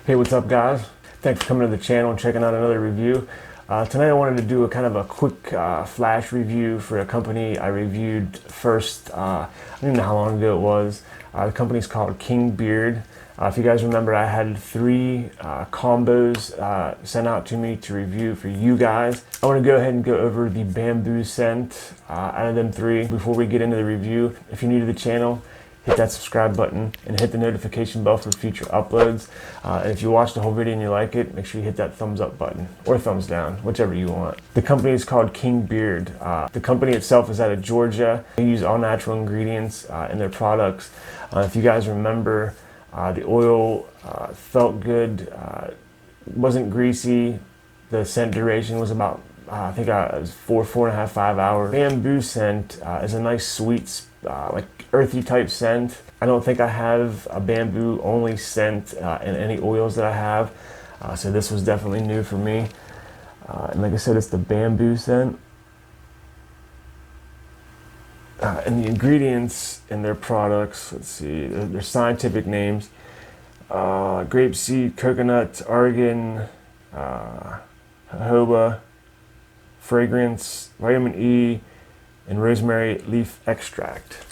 Hey, what's up guys? Thanks for coming to the channel and checking out another review. Tonight I wanted to do a kind of a quick flash review for a company I reviewed first, I don't even know how long ago it was. The company's called King Beard. If you guys remember, I had 3 combos sent out to me to review for you guys. I want to go ahead and go over the bamboo scent out of them 3 before we get into the review. If you're new to the channel, hit that subscribe button and hit the notification bell for future uploads. And if you watch the whole video and you like it, make sure you hit that thumbs up button or thumbs down, whichever you want. The company is called King Beard. The company itself is out of Georgia. They use all natural ingredients in their products. If you guys remember, the oil felt good, wasn't greasy. The scent duration was about, I think it was 4.5, 5 hours. Bamboo scent is a nice sweet, like earthy type scent. I don't think I have a bamboo only scent in any oils that I have. So this was definitely new for me. And like I said, it's the bamboo scent. And the ingredients in their products, let's see, their scientific names: grapeseed, coconut, argan, jojoba, fragrance, vitamin E, and rosemary leaf extract.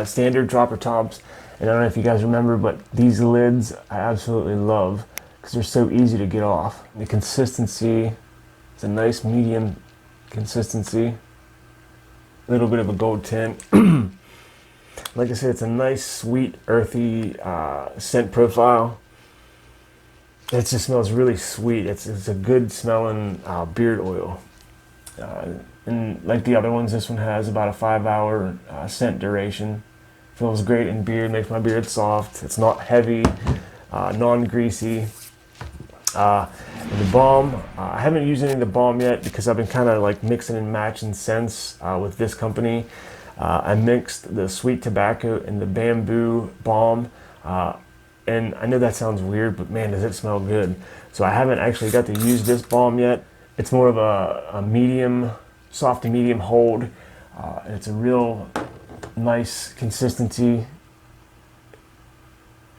Standard dropper tops, and I don't know if you guys remember, but these lids I absolutely love because they're so easy to get off. The consistency, it's a nice medium consistency, a little bit of a gold tint. Like I said, it's a nice, sweet, earthy scent profile. It just smells really sweet. It's a good smelling beard oil. And like the other ones, this one has about a 5-hour scent duration. Feels great in beard, makes my beard soft. It's not heavy, non-greasy. And the balm, I haven't used any of the balm yet because I've been kind of like mixing and matching scents with this company. I mixed the sweet tobacco and the bamboo balm. And I know that sounds weird, but man, does it smell good. So I haven't actually got to use this balm yet. It's more of a medium, soft to medium hold. And it's a real nice consistency.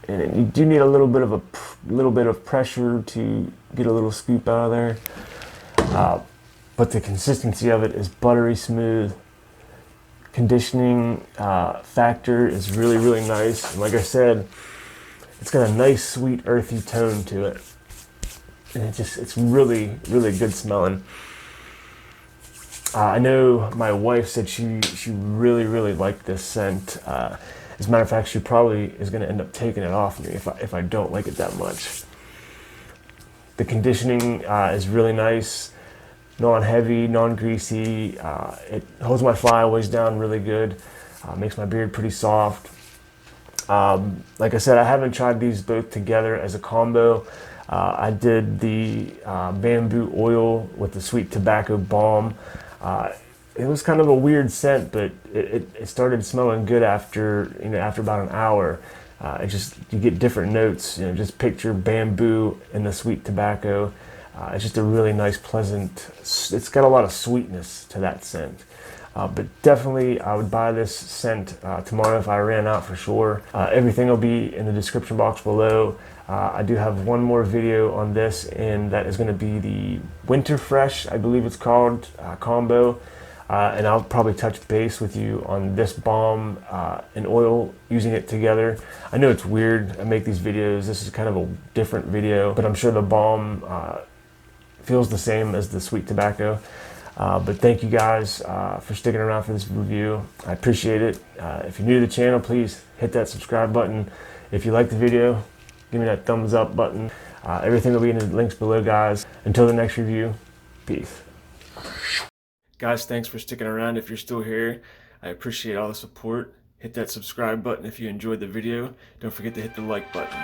And you do need a little bit of pressure to get a little scoop out of there. But the consistency of it is buttery smooth. Conditioning factor is really, really nice. And like I said, it's got a nice, sweet, earthy tone to it. And it's really, really good smelling. I know my wife said she really, really liked this scent. As a matter of fact, she probably is going to end up taking it off me if I don't like it that much. The conditioning is really nice, non-heavy, non-greasy. It holds my flyaways down really good. Makes my beard pretty soft. Like I said, I haven't tried these both together as a combo. I did the bamboo oil with the sweet tobacco balm. It was kind of a weird scent, but it started smelling good after about an hour. You get different notes. Just picture bamboo and the sweet tobacco. It's just a really nice, pleasant. It's got a lot of sweetness to that scent. But definitely, I would buy this scent tomorrow if I ran out for sure. Everything will be in the description box below. I do have one more video on this, and that is going to be the Winter Fresh, I believe it's called, combo. And I'll probably touch base with you on this balm and oil, using it together. I know it's weird, I make these videos, this is kind of a different video, but I'm sure the balm feels the same as the sweet tobacco. But thank you guys for sticking around for this review. I appreciate it. If you're new to the channel, please hit that subscribe button. If you like the video, give me that thumbs up button. Everything will be in the links below, guys. Until the next review, peace. Guys, thanks for sticking around. If you're still here, I appreciate all the support. Hit that subscribe button if you enjoyed the video. Don't forget to hit the like button.